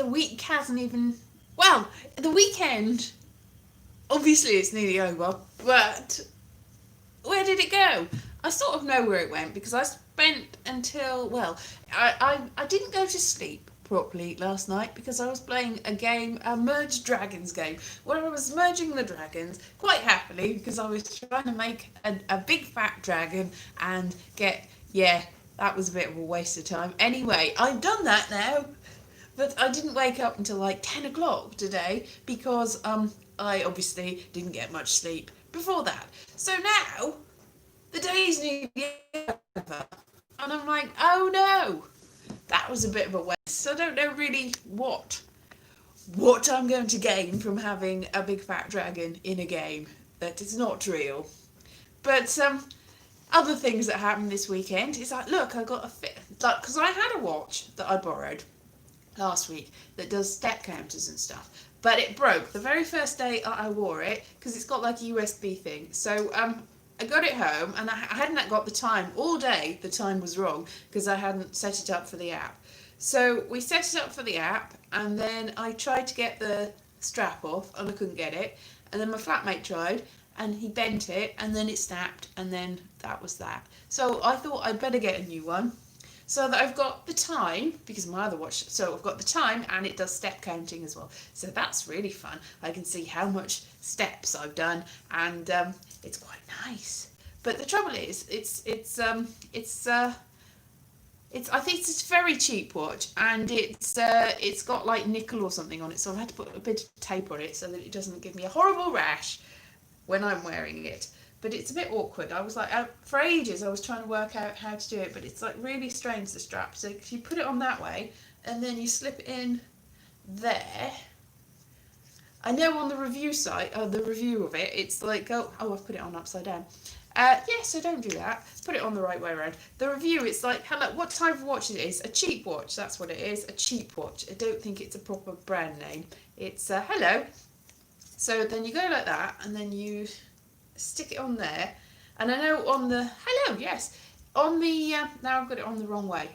the week hasn't even... Well, the weekend, obviously it's nearly over, but where did it go? I sort of know where it went because I spent until... Well, I didn't go to sleep properly last night because I was playing a game, a merged dragons game, where I was merging the dragons quite happily because I was trying to make a big fat dragon and get... Yeah, that was a bit of a waste of time. Anyway, I've done that now, but I didn't wake up until like 10 o'clock today because I obviously didn't get much sleep before that. So now the day's nearly over, and I'm like, oh no, that was a bit of a waste. I don't know really what I'm going to gain from having a big fat dragon in a game that is not real. But other things that happened this weekend is like, look, I got a fit, like, because I had a watch that I borrowed last week that does step counters and stuff, but it broke the very first day I wore it because it's got like a USB thing. So I got it home and I hadn't got the time all day. The time was wrong because I hadn't set it up for the app. So we set it up for the app, and then I tried to get the strap off and I couldn't get it, and then my flatmate tried and he bent it and then it snapped, and then that was that. So I thought I'd better get a new one so that I've got the time, because my other watch, so I've got the time and it does step counting as well. So that's really fun. I can see how much steps I've done, and it's quite nice. But the trouble is, I think it's a very cheap watch, and it's got like nickel or something on it, so I've had to put a bit of tape on it so that it doesn't give me a horrible rash when I'm wearing it. But it's a bit awkward. I was like, for ages I was trying to work out how to do it, but it's like really strange, the strap. So if you put it on that way and then you slip it in there, I know on the review site, the review of it, it's like, oh I've put it on upside down. So don't do that. Put it on the right way around. The review, it's like, hello, what type of watch it is? A cheap watch, that's what it is, a cheap watch. I don't think it's a proper brand name. It's hello. So then you go like that, and then you stick it on there. And I know on the, hello, yes, on the, now I've got it on the wrong way.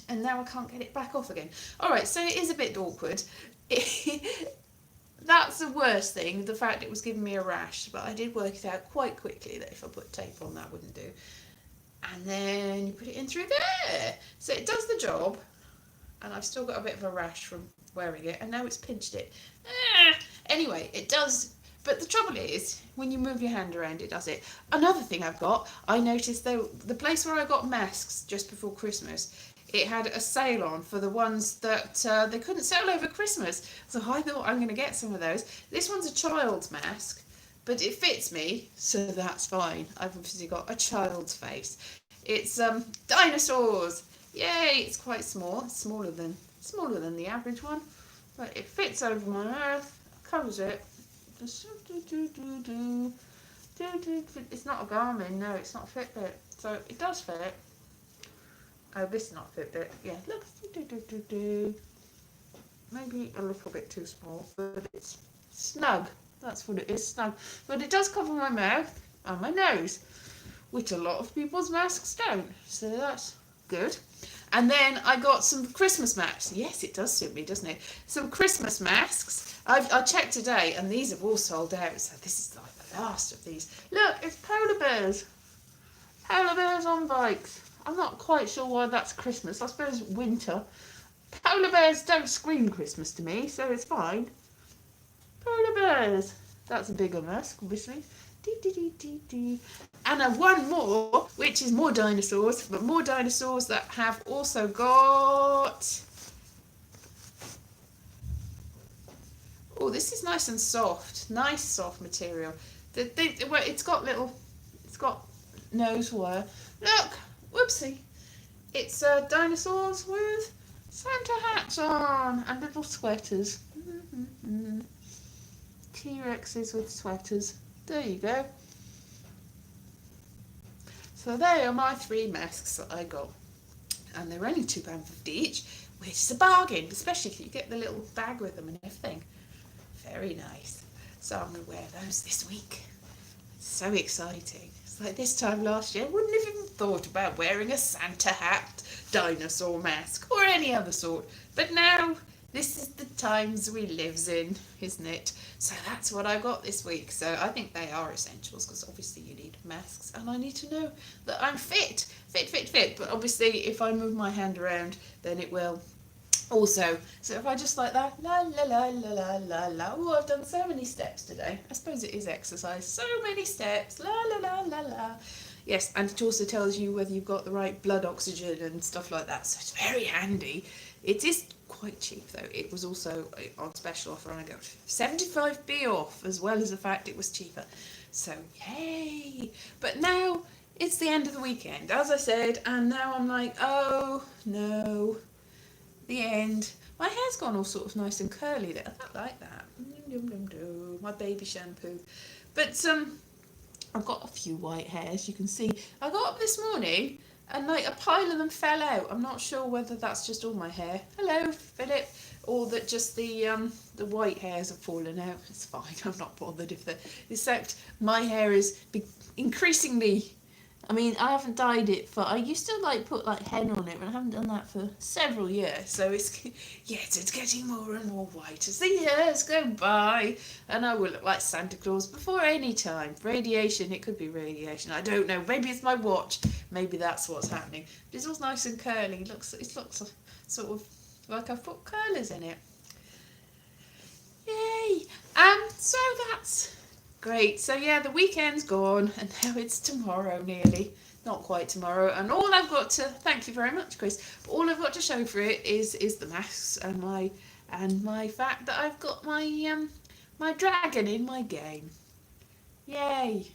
And now I can't get it back off again. Alright, so it is a bit awkward. That's the worst thing, the fact it was giving me a rash, but I did work it out quite quickly that if I put tape on that wouldn't do. And then you put it in through there. So it does the job, and I've still got a bit of a rash from wearing it, and now it's pinched it. Anyway, it does, but the trouble is, when you move your hand around, it does it. Another thing I've got, I noticed though, the place where I got masks just before Christmas, it had a sale on for the ones that they couldn't sell over Christmas. So I thought I'm going to get some of those. This one's a child's mask, but it fits me, so that's fine. I've obviously got a child's face. It's dinosaurs. Yay! It's quite small. It's smaller than the average one, but it fits over my mouth. Covers it. It's not a Garmin. No, it's not a Fitbit. So it does fit. Oh, this is not Fitbit. Yeah, look. Maybe a little bit too small, but it's snug. That's what it is, snug. But it does cover my mouth and my nose, which a lot of people's masks don't. So that's good. And then I got some Christmas masks. Yes, it does suit me, doesn't it? Some Christmas masks. I checked today, and these have all sold out. So this is like the last of these. Look, it's polar bears. Polar bears on bikes. I'm not quite sure why that's Christmas. I suppose winter. Polar bears don't scream Christmas to me, so it's fine. Polar bears. That's a bigger mask, obviously. And one more, which is more dinosaurs, but more dinosaurs that have also got... Oh, this is nice and soft. Nice soft material. It's got nose wire. Look! Whoopsie. It's dinosaurs with Santa hats on and little sweaters. T-Rexes with sweaters. There you go. So they are my 3 masks that I got. And they're only £2.50 each, which is a bargain, especially if you get the little bag with them and everything. Very nice. So I'm going to wear those this week. It's so exciting. It's like this time last year, I wouldn't have even thought about wearing a Santa hat, dinosaur mask, or any other sort. But now This is the times we lives in, isn't it? So that's what I got this week. So I think they are essentials because obviously you need masks, and I need to know that I'm fit. But obviously if I move my hand around, then it will also. So if I just like that, la la la la la la la. Oh, I've done so many steps today. I suppose it is exercise. So many steps, la la la la la. Yes, and it also tells you whether you've got the right blood oxygen and stuff like that. So it's very handy. It is quite cheap though. It was also on special offer, and I got 75p off, as well as the fact it was cheaper. So yay! But now it's the end of the weekend, as I said, and now I'm like, oh no, the end. My hair's gone all sort of nice and curly there. I like that. My baby shampoo. But I've got a few white hairs, you can see. I got up this morning and like a pile of them fell out. I'm not sure whether that's just all my hair. Hello, Philip. Or that just the white hairs have fallen out. It's fine, I'm not bothered if they, except my hair is increasingly, I mean, I haven't dyed it for, I used to like put like henna on it, but I haven't done that for several years. So it's, yes, it's getting more and more white as the years go by. And I will look like Santa Claus before any time. Radiation, it could be radiation, I don't know. Maybe it's my watch. Maybe that's what's happening. But it's all nice and curly. It looks sort of like I've put curlers in it. Yay! So that's great. So yeah, the weekend's gone, and now it's tomorrow nearly. Not quite tomorrow. And all I've got to, thank you very much, Chris. But all I've got to show for it is the masks and my fact that I've got my my dragon in my game. Yay!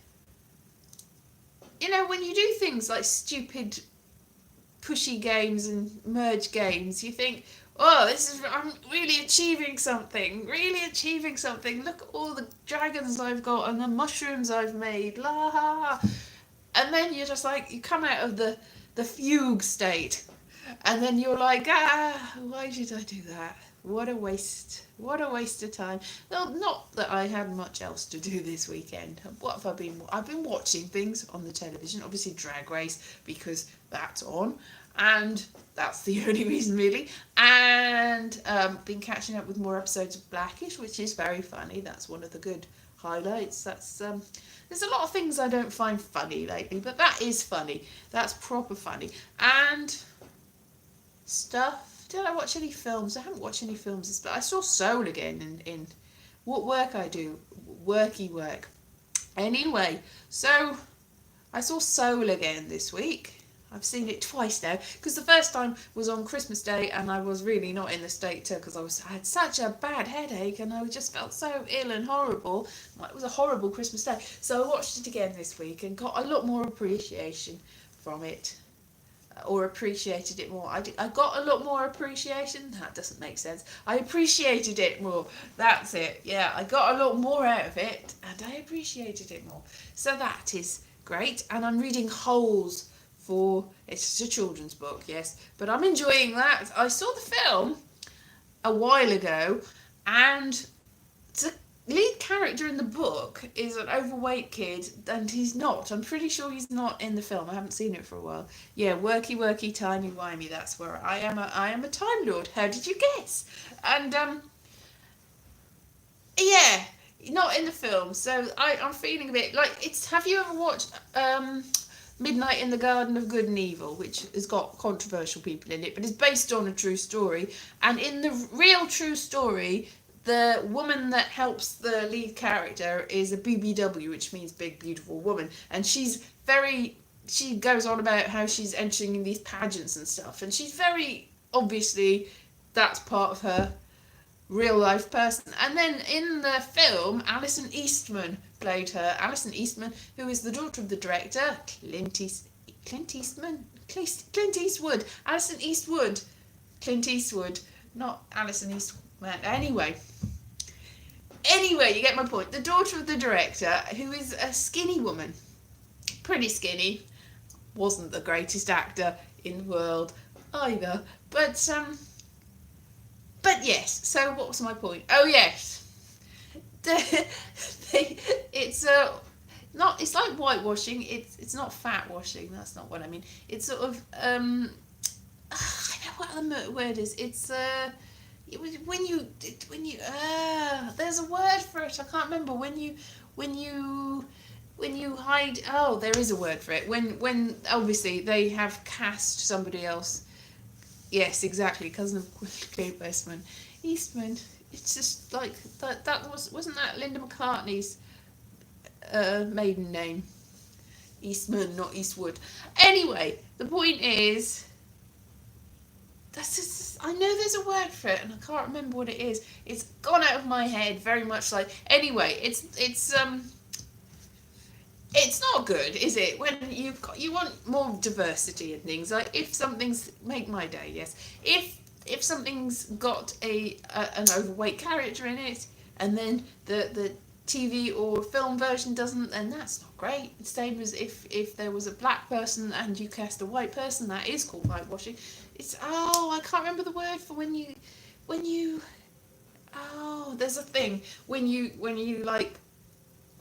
You know, when you do things like stupid pushy games and merge games, you think, oh, I'm really achieving something, look at all the dragons I've got and the mushrooms I've made, la ha ha. And then you're just like, you come out of the fugue state, and then you're like, why did I do that? What a waste of time. Well, not that I had much else to do this weekend. What have I been? I've been watching things on the television, obviously Drag Race, because that's on, and that's the only reason really. And been catching up with more episodes of Blackish, which is very funny. That's one of the good highlights. That's there's a lot of things I don't find funny lately, but that is funny. That's proper funny. And stuff. Did I watch any films? I haven't watched any films, but I saw Soul again in what work I do, worky work. Anyway, so I saw Soul again this week. I've seen it twice now, because the first time was on Christmas Day, and I was really not in the state to, because I had such a bad headache, and I just felt so ill and horrible. It was a horrible Christmas Day. So I watched it again this week and got a lot more appreciation from it. Or appreciated it more. I got a lot more appreciation. That doesn't make sense. I appreciated it more. That's it. Yeah, I got a lot more out of it, and I appreciated it more. So that is great. And I'm reading Holes for, it's a children's book, yes, but I'm enjoying that. I saw the film a while ago, and the lead character in the book is an overweight kid, and he's not. I'm pretty sure he's not in the film. I haven't seen it for a while. Yeah, worky, timey-wimey, that's where I am a Time Lord. How did you guess? And, yeah, not in the film. So I'm feeling a bit like, have you ever watched, Midnight in the Garden of Good and Evil, which has got controversial people in it, but it's based on a true story. And in the real true story, the woman that helps the lead character is a BBW, which means big, beautiful woman. And she goes on about how she's entering in these pageants and stuff. And she's very, obviously, that's part of her real life person. And then in the film, Alison Eastman played her. Alison Eastman, who is the daughter of the director, Clint Eastwood. Alison Eastwood. Clint Eastwood. Not Alison Eastwood. Anyway, you get my point. The daughter of the director, who is a skinny woman. Pretty skinny. Wasn't the greatest actor in the world either. But yes, so what was my point? Oh yes. It's like whitewashing. It's not fat washing. That's not what I mean. It's sort of I know what the word is. It's there's a word for it. I can't remember. When you hide. Oh, there is a word for it. When obviously they have cast somebody else. Yes, exactly. Cousin of Kate Eastman. It's just like that. Wasn't that Linda McCartney's maiden name? Eastman, not Eastwood. Anyway, the point is, that's just, I know there's a word for it, and I can't remember what it is. It's gone out of my head, very much like. Anyway, it's not good, is it? When you want more diversity in things. Like if something's make my day, yes. If something's got an overweight character in it, and then the TV or film version doesn't, then that's not great. It's the same as if there was a black person and you cast a white person, that is called whitewashing. It's I can't remember the word for when you there's a thing when you like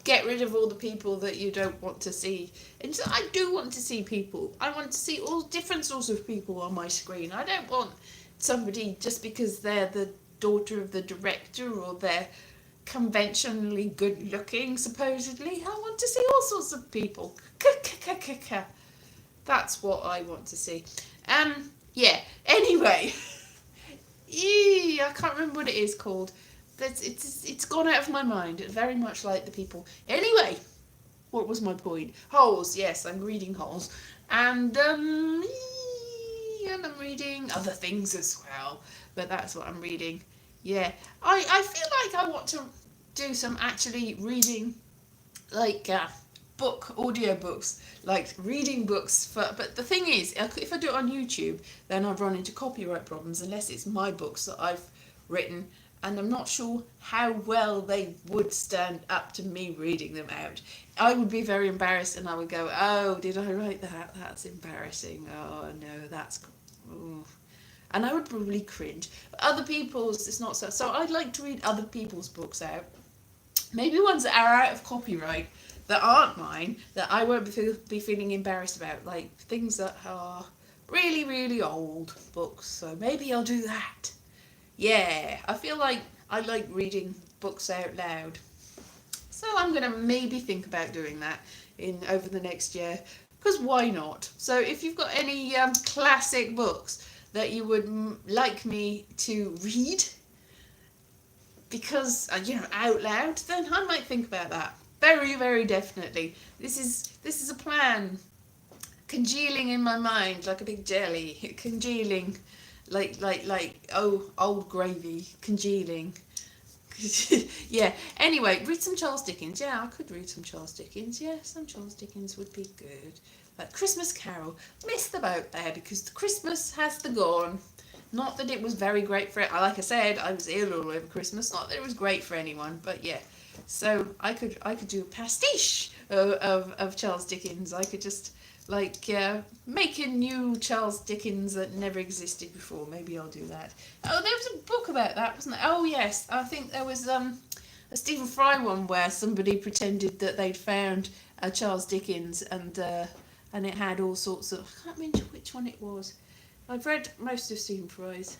get rid of all the people that you don't want to see. And so I do want to see people. I want to see all different sorts of people on my screen. I don't want somebody just because they're the daughter of the director or they're conventionally good looking, supposedly. I want to see all sorts of people. That's what I want to see. Yeah. Anyway. I can't remember what it is called. It's gone out of my mind, very much like the people. Anyway, what was my point? Holes, yes, I'm reading Holes. And I'm reading other things as well, but that's what I'm reading. Yeah, I feel like I want to do some actually reading, like audiobooks, like reading books. But the thing is, if I do it on YouTube, then I've run into copyright problems, unless it's my books that I've written. And I'm not sure how well they would stand up to me reading them out. I would be very embarrassed, and I would go, "Oh, did I write that? That's embarrassing. Oh no, that's." Ooh. And I would probably cringe. But other people's, it's not so. So I'd like to read other people's books out. Maybe ones that are out of copyright, that aren't mine, that I won't be feeling embarrassed about, like things that are really, really old books. So maybe I'll do that. Yeah, I feel like I like reading books out loud. So I'm going to maybe think about doing that over the next year. Because why not? So if you've got any classic books that you would like me to read, because, out loud, then I might think about that. Very, very definitely. This is a plan. Congealing in my mind like a big jelly. Congealing. Like old gravy, congealing. Yeah. Anyway, read some Charles Dickens. Yeah, I could read some Charles Dickens. Yeah, some Charles Dickens would be good. Like Christmas Carol. Missed the boat there because the Christmas has the gone. Not that it was very great for it. Like I said, I was ill all over Christmas. Not that it was great for anyone, but yeah. So I could do a pastiche of Charles Dickens. I could just make a new Charles Dickens that never existed before. Maybe I'll do that. Oh, there was a book about that, wasn't there? Oh yes, I think there was a Stephen Fry one where somebody pretended that they'd found a Charles Dickens and it had all sorts of. I can't remember which one it was. I've read most of Stephen Fry's.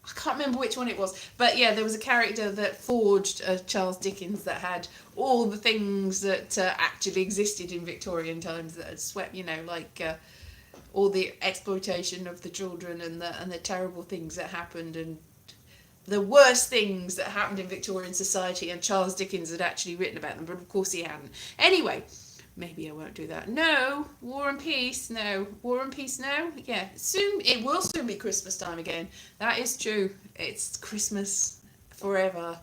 I can't remember which one it was, but yeah, there was a character that forged a Charles Dickens that had all the things that actually existed in Victorian times that had swept, all the exploitation of the children and the terrible things that happened and the worst things that happened in Victorian society, and Charles Dickens had actually written about them, but of course he hadn't. Anyway, maybe I won't do that. No, War and Peace. No, War and Peace. No, yeah. Soon it will soon be Christmas time again. That is true. It's Christmas forever.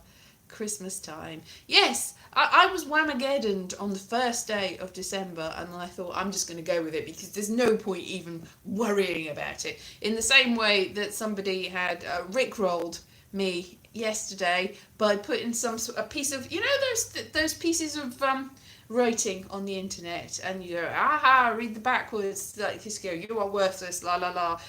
Christmas time. Yes, I was whamageddoned on the first day of December, and I thought I'm just going to go with it because there's no point even worrying about it. In the same way that somebody had rickrolled me yesterday by putting a piece of those pieces of writing on the internet, and you go, read the backwards, like just go, you are worthless, la la la,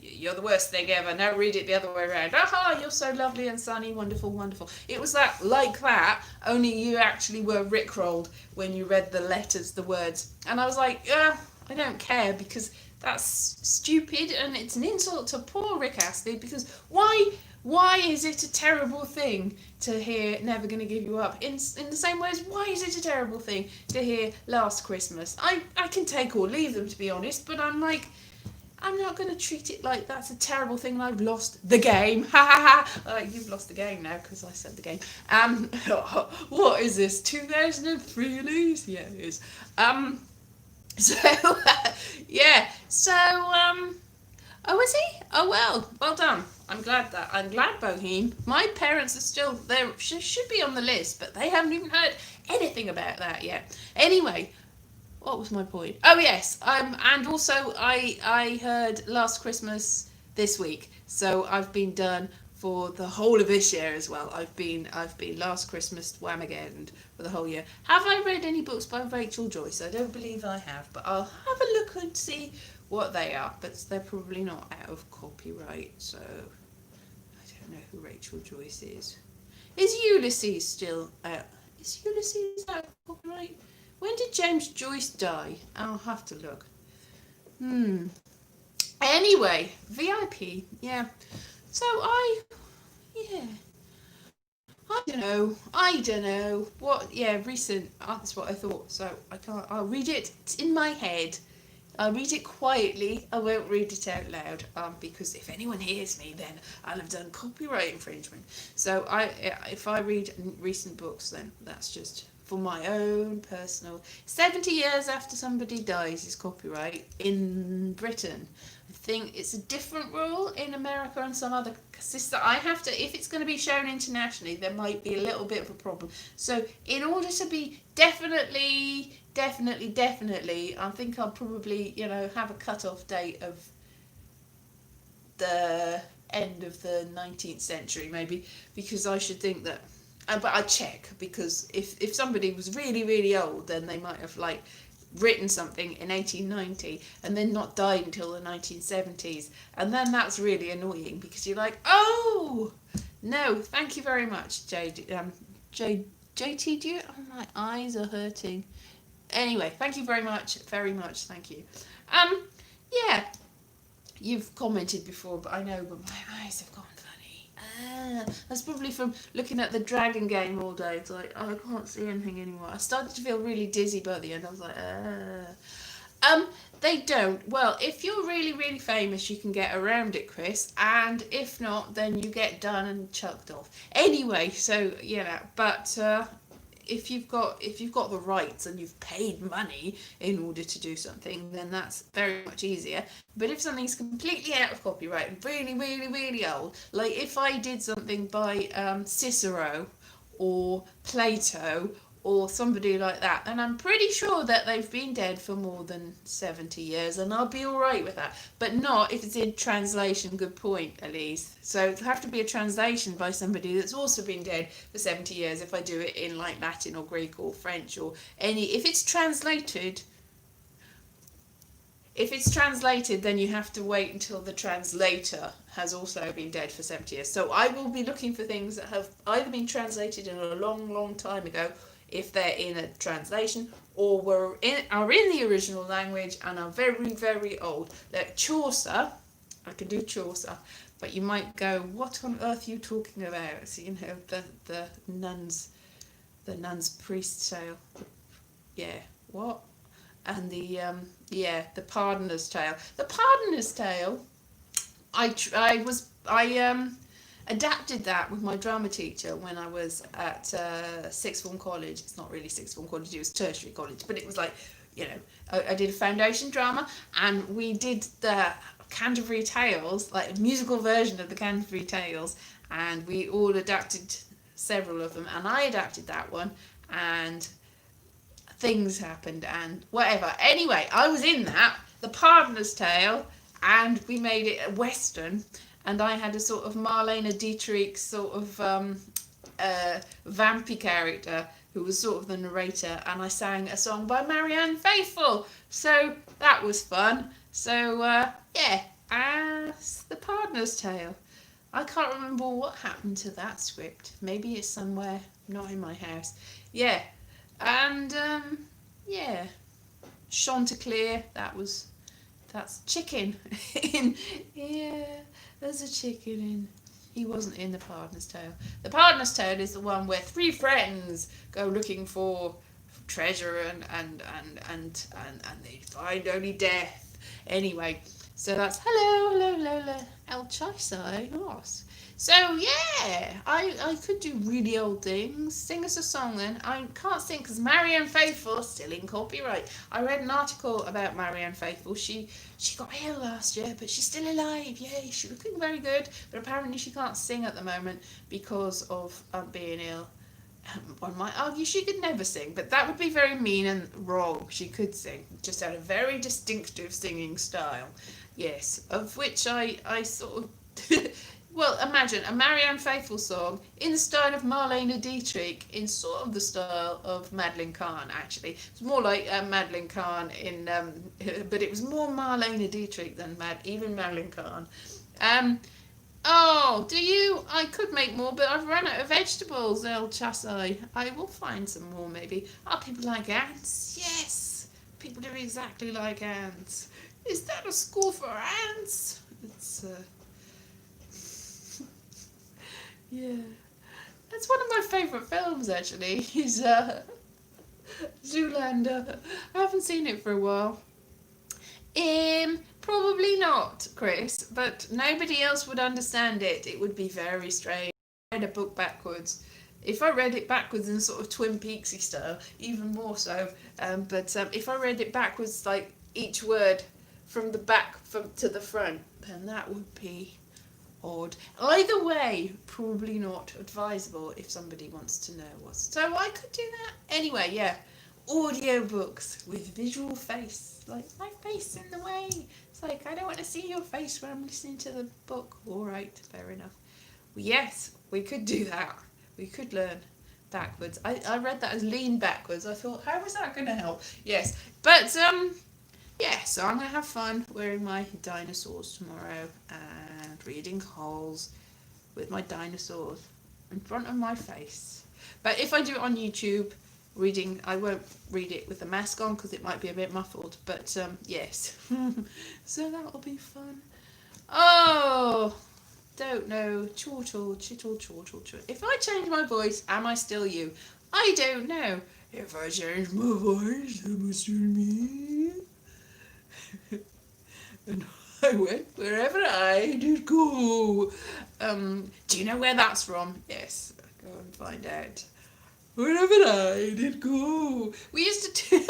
you're the worst thing ever, now read it the other way around, you're so lovely and sunny, wonderful, wonderful. It was like that, only you actually were rickrolled when you read the letters, the words, and I was like, I don't care, because that's stupid and it's an insult to poor Rick Astley, because why Why is it a terrible thing to hear Never Gonna Give You Up? In the same way as why is it a terrible thing to hear Last Christmas? I can take or leave them, to be honest, but I'm like, I'm not going to treat it like that's a terrible thing and I've lost the game. Ha ha ha. You've lost the game now because I said the game. What is this? 2003, Elise? Yeah, it is. So, yeah. So, oh, is he? Oh, well done. I'm glad Boheme. My parents are still there. Should be on the list, but they haven't even heard anything about that yet. Anyway, what was my point? Oh yes, and also I heard Last Christmas this week, so I've been done for the whole of this year as well. I've been Last Christmas Whamageddon for the whole year. Have I read any books by Rachel Joyce? I don't believe I have, but I'll have a look and see what they are. But they're probably not out of copyright, so I don't know who Rachel Joyce is. Is Ulysses still out? Is Ulysses out of copyright? When did James Joyce die? I'll have to look. Anyway, VIP. Yeah. So yeah. I don't know. What? Yeah, recent. That's what I thought. So I can't. I'll read it. It's in my head. I'll read it quietly. I won't read it out loud. Because if anyone hears me, then I'll have done copyright infringement. So if I read recent books, then that's just for my own personal. 70 years after somebody dies is copyright in Britain. I think it's a different rule in America and some other sister. I have to, if it's going to be shown internationally, there might be a little bit of a problem. So in order to be definitely, I think I'll probably, have a cut-off date of the end of the 19th century maybe, because I should think that. But I check, because if somebody was really, really old, then they might have written something in 1890 and then not died until the 1970s, and then that's really annoying because you're like, oh no, thank you very much, JT. Do you? Oh, my eyes are hurting. Anyway, thank you very much, thank you. Yeah, you've commented before, but I know, but my eyes have gone funny. That's probably from looking at the Dragon game all day. It's like, oh, I can't see anything anymore. I started to feel really dizzy by the end. I was like, they don't. Well, if you're really, really famous, you can get around it, Chris. And if not, then you get done and chucked off. Anyway, so, but if you've got the rights and you've paid money in order to do something, then that's very much easier. But if something's completely out of copyright and really, really, really old, like if I did something by Cicero or Plato or somebody like that, then I'm pretty sure that they've been dead for more than 70 years, and I'll be all right with that. But not if it's in translation. Good point, Elise. So it'll have to be a translation by somebody that's also been dead for 70 years if I do it in Latin or Greek or French or any. If it's translated, then you have to wait until the translator has also been dead for 70 years. So I will be looking for things that have either been translated in a long, long time ago, if they're in a translation, or are in the original language and are very, very old. Like Chaucer, I can do Chaucer, but you might go, what on earth are you talking about? So, the nun's priest tale. Yeah, what? And the Pardoner's Tale. The Pardoner's Tale, I adapted that with my drama teacher when I was at sixth form college. It's not really sixth form college, it was tertiary college, but it was I did a foundation drama, and we did the Canterbury Tales, like a musical version of the Canterbury Tales, and we all adapted several of them, and I adapted that one, and things happened and whatever. Anyway, I was in that, the Pardoner's Tale, and we made it a Western, and I had a sort of Marlene Dietrich sort of vampy character who was sort of the narrator, and I sang a song by Marianne Faithfull, so that was fun. So the Pardoner's Tale. I can't remember what happened to that script. Maybe it's somewhere not in my house. Yeah. And Chanticleer, that's chicken in, yeah, there's a chicken in, He wasn't in The Partner's Tale. The Partner's Tale is the one where three friends go looking for treasure and they find only death. Anyway, so that's hello, El Chisai. Yes. So yeah, I could do really old things. Sing us a song then. I can't sing because Marianne Faithfull still in copyright. I read an article about Marianne Faithfull. She got ill last year, but she's still alive. Yay, she's looking very good. But apparently she can't sing at the moment because of being ill. One might argue she could never sing, but that would be very mean and wrong. She could sing, just had a very distinctive singing style. Yes, of which I sort of... Well, imagine a Marianne Faithfull song in the style of Marlene Dietrich, in sort of the style of Madeline Kahn, actually. It's more like Madeline Kahn in... but it was more Marlene Dietrich than even Madeline Kahn. Oh, do you? I could make more, but I've run out of vegetables, El Chasai. I will find some more, maybe. Oh, people like ants? Yes! People do exactly like ants. Is that a school for ants? It's, yeah. That's one of my favourite films, actually, is Zoolander. I haven't seen it for a while. Probably not, Chris, but nobody else would understand it. It would be very strange. I read a book backwards. If I read it backwards in sort of Twin Peaksy style, even more so. But if I read it backwards, like each word from the back to the front, then that would be odd. Either way, probably not advisable if somebody wants to know what. So I could do that. Anyway, yeah. Audiobooks with visual face. Like, my face in the way. It's like, I don't want to see your face when I'm listening to the book. Alright, fair enough. Well, yes, we could do that. We could learn backwards. I read that as lean backwards. I thought, how was that going to help? Yes, but, yeah, so I'm going to have fun wearing my dinosaurs tomorrow and reading Holes with my dinosaurs in front of my face. But if I do it on YouTube, reading, I won't read it with the mask on because it might be a bit muffled, but yes. So that'll be fun. Oh, don't know. Chortle, chittle, chortle, chortle. If I change my voice, am I still you? I don't know. If I change my voice, am I still me? And I went wherever I did go. Do you know where that's from? Yes, go and find out. Wherever I did go. We used to do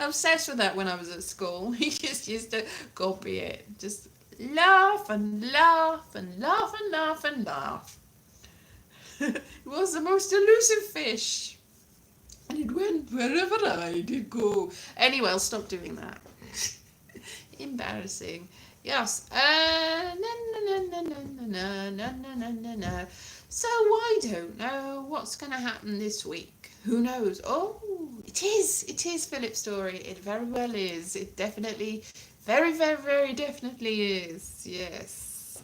obsessed with that when I was at school. We just used to copy it. Just laugh and laugh and laugh and laugh and laugh. It was the most elusive fish. And it went wherever I did go. Anyway, I'll stop doing that. Embarrassing. Yes. So I don't know what's going to happen this week. Who knows? Oh, it is Philip's story. It very well is. It definitely, very, very, very definitely is. Yes.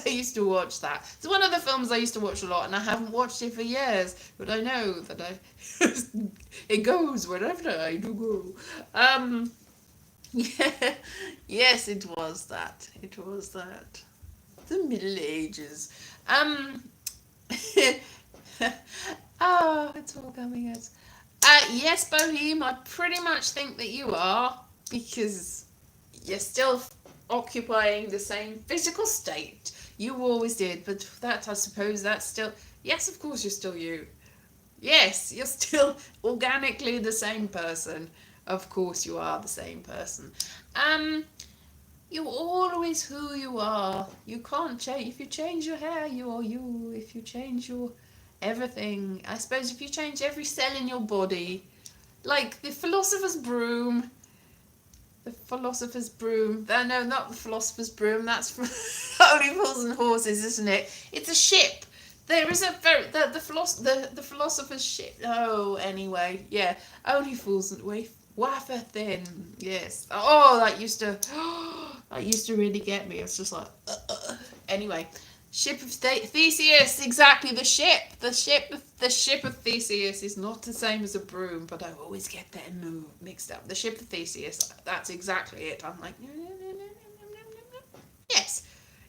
I used to watch that. It's one of the films I used to watch a lot, and I haven't watched it for years. But I know that it goes wherever I do go. Yeah. Yes, it was that. It was that. The Middle Ages. Oh, it's all coming as. Yes, Bohem, I pretty much think that you are, because you're still occupying the same physical state you always did, but that, I suppose, that's still. Yes, of course, you're still you. Yes, you're still organically the same person. Of course, you are the same person. You're always who you are. You can't change. If you change your hair, you are you. If you change your everything, I suppose if you change every cell in your body, like the philosopher's broom. The philosopher's broom. No, not the philosopher's broom. That's from Only Fools and Horses, isn't it? It's a ship. There is a very the philosopher's ship. Oh, anyway, yeah. Only Fools and Wafer thin. Yes. Oh, that used to really get me. It's just like, anyway. Ship of Theseus, exactly. The ship of Theseus is not the same as a broom, but I always get them mixed up. The ship of Theseus, that's exactly it. I'm like, yes,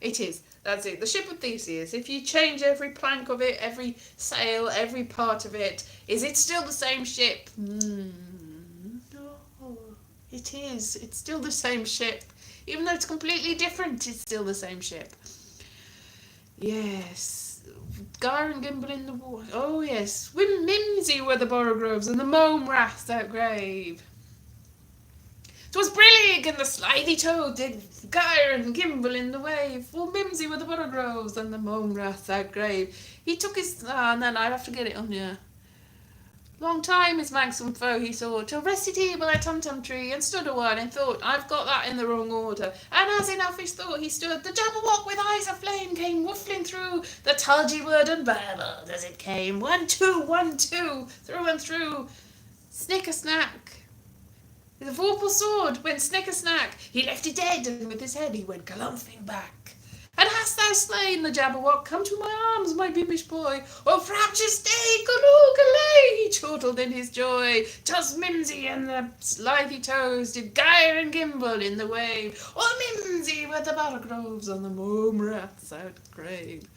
It is. That's it. The ship of Theseus. If you change every plank of it, every sail, every part of it, is it still the same ship? No. It is. It's still the same ship. Even though it's completely different, it's still the same ship. Yes. Gyre and Gimble in the water. Oh, yes. Mimsy were the borogoves, and the mome wrath that grave. 'Twas brillig and the slithy toad did gyre and gimble in the wave. Oh, mimsy were the borogoves, and the mome wrath that grave. He took his... and then I'd have to get it on, yeah. Long time his manxome foe he sought, till rested he by a tum-tum tree, and stood a while and thought, I've got that in the wrong order. And as in office thought he stood, the Jabberwock with eyes of flame came waffling through, the tulgy word and babbled as it came. 1, 2, 1, 2, through and through. Snicker-snack. The vorpal sword went snicker-snack. He left it dead, and with his head he went galumphing back. And hast thou slain the Jabberwock? Come to my arms, my beamish boy. Oh, frabjous day, galoo-galay, he chortled in his joy. 'Twas Mimsy and the slithy toes did gyre and gimble in the wave. Oh, Mimsy were the borogoves on the mome wrath's out grave.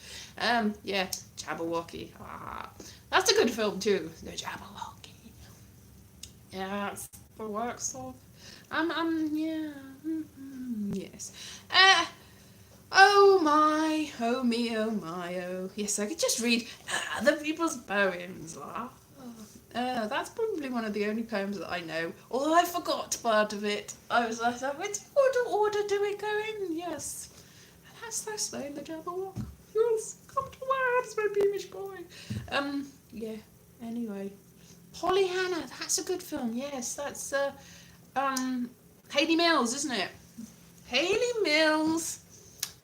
Yeah, Jabberwocky. Ah, that's a good film too, the Jabberwocky. Yeah, that's the works of. Yeah. Yes. Oh my, oh me, oh my, oh. Yes, I could just read other people's poems. That's probably one of the only poems that I know. Although I forgot part of it. I was like, which order do we go in? Yes. And hast thou slain the Jabberwock? Yes, come to my arms, my beamish boy. Yeah, anyway. Pollyanna, that's a good film. Yes, that's, Hayley Mills, isn't it? Hayley Mills.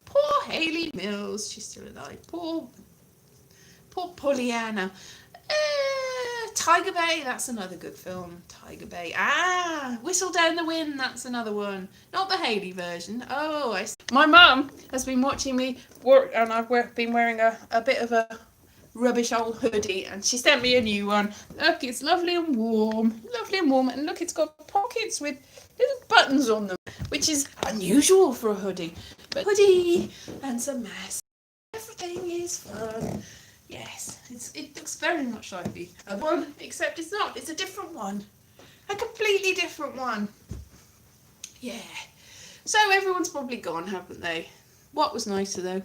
Poor Hayley Mills. She's still alive. Poor Pollyanna. Tiger Bay. That's another good film. Tiger Bay. Whistle Down the Wind. That's another one. Not the Hayley version. Oh, I see. My mum has been watching me work, and I've been wearing a bit of a rubbish old hoodie, and she sent me a new one. Look, it's lovely and warm. Lovely and warm. And look, it's got pockets with little buttons on them, which is unusual for a hoodie. But hoodie and some masks. Everything is fun. Yes, it looks very much like the other one, except it's not. It's a different one. A completely different one. Yeah. So everyone's probably gone, haven't they? What was nicer though?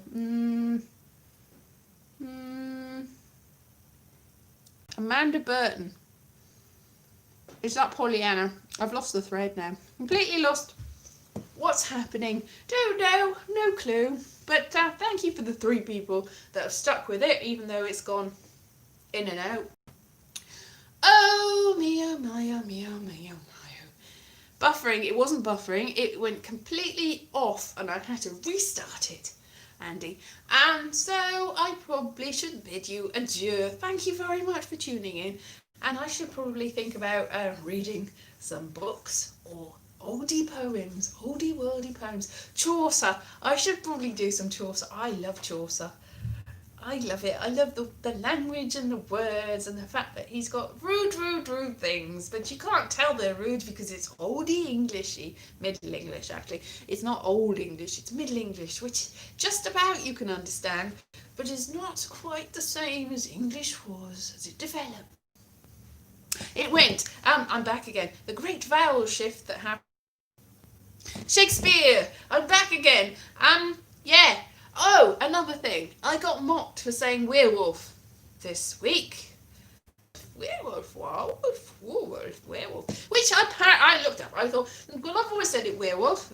Amanda Burton. Is that Pollyanna? I've lost the thread now. Completely lost what's happening. Don't know. No clue. But thank you for the 3 people that have stuck with it, even though it's gone in and out. Oh me, oh my, oh me, oh me, oh my. Oh. Buffering. It wasn't buffering. It went completely off and I had to restart it, Andy. And so I probably should bid you adieu. Thank you very much for tuning in. And I should probably think about reading some books or oldie poems, oldie worldy poems. Chaucer. I should probably do some Chaucer. I love Chaucer. I love it. I love the language and the words and the fact that he's got rude things, but you can't tell they're rude because it's oldie Englishy, Middle English actually. It's not old English, it's Middle English, which just about you can understand, but is not quite the same as English was as it developed. It went, I'm back again. The great vowel shift that happened. Shakespeare, I'm back again. Yeah. Oh, another thing. I got mocked for saying werewolf this week. Werewolf. Which I looked up. I thought, well, I've always said it werewolf.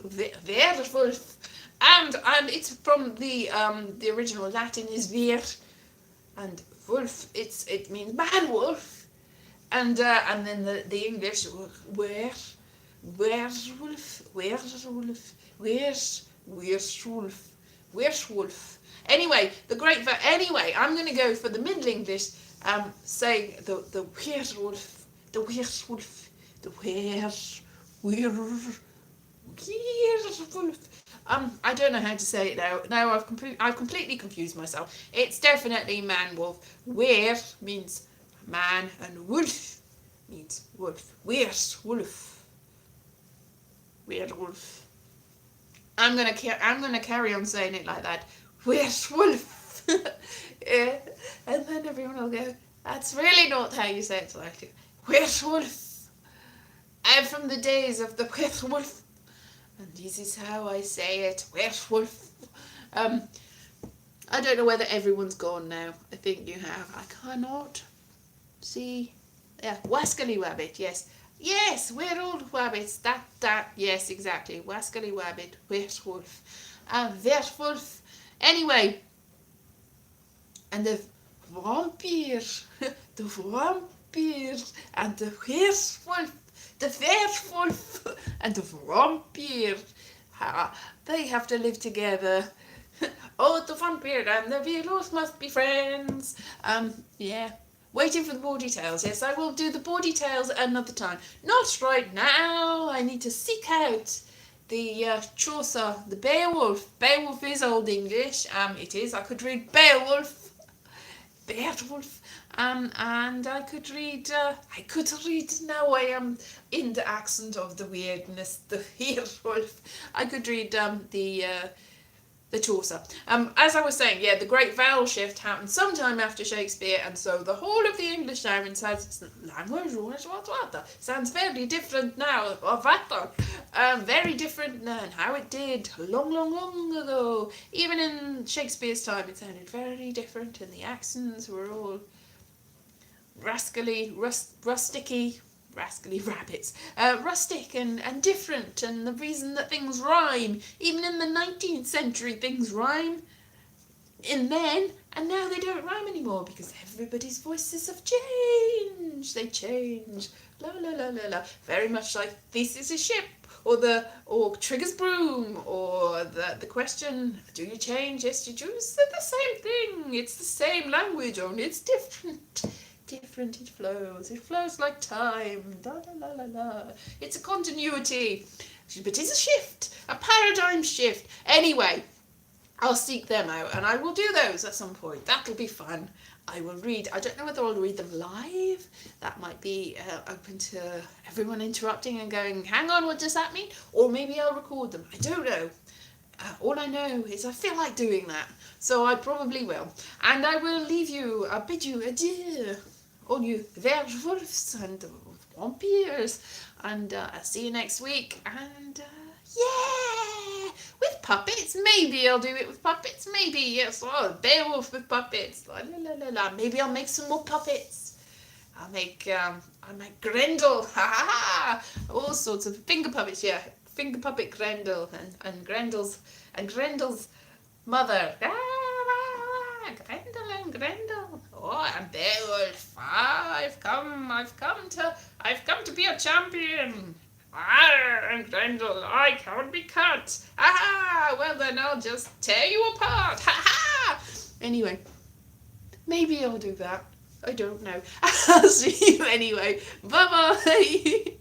Werewolf. And it's from the original Latin is ver, and wolf. It means man wolf. And then the English werewolf. Anyway, I'm going to go for the Middle English. Saying the werewolf. I don't know how to say it now. Now I've completely confused myself. It's definitely man wolf. Wer means man and wolf means wolf. Werewolf. I'm gonna carry on saying it like that. Werewolf. Yeah. And then everyone will go, that's really not how you say it. Like werewolf. I'm from the days of the werewolf. And this is how I say it. Werewolf. I don't know whether everyone's gone now. I think you have. I cannot see. Yeah, Wascally Wabbit, yes. Yes, we're old wabbits. That, yes, exactly. Wascally Wabbit, werewolf. Werewolf. Anyway, and the vampire. The vampire. And the werewolf. The werewolf. And the vampire. They have to live together. Oh, the vampire and the werewolf must be friends. Yeah. Waiting for the more details. Yes, I will do the more details another time. Not right now. I need to seek out the Chaucer, the Beowulf. Beowulf is Old English. It is. I could read Beowulf. Beowulf. And I could read. Now I am in the accent of the weirdness. The werewolf. I could read the Chaucer. As I was saying, yeah, the great vowel shift happened sometime after Shakespeare, and so the whole of the English language sounds very different now. Very different than how it did long ago. Even in Shakespeare's time, it sounded very different, and the accents were all rusticky rabbits, rustic and different, and the reason that things rhyme, even in the 19th century, things rhyme in then, and now they don't rhyme anymore because everybody's voices have changed. They change. La la la la la. Very much like this is a ship, or Trigger's broom, or the question, do you change? Yes, you do. It's the same thing. It's the same language, only it's different. It flows like time. La la la la la. It's a continuity, but it's a shift, a paradigm shift. Anyway, I'll seek them out, and I will do those at some point. That'll be fun. I will read. I don't know whether I'll read them live. That might be open to everyone interrupting and going, hang on, what does that mean? Or maybe I'll record them. I don't know. All I know is I feel like doing that, so I probably will. And I will leave you. I'll bid you adieu, all you werewolves and vampires. And I'll see you next week. And yeah, with puppets. Maybe I'll do it with puppets. Maybe, yes. Oh, Beowulf with puppets. La, la, la, la. Maybe I'll make some more puppets. I'll make Grendel. Ha ha ha. All sorts of finger puppets. Yeah, finger puppet Grendel and Grendel's mother. Grendel and Grendel. Oh, and Beowulf. I've come to be a champion. And Grendel, I can't be cut. Well then I'll just tear you apart. Anyway, maybe I'll do that. I don't know. I'll see you anyway. Bye bye.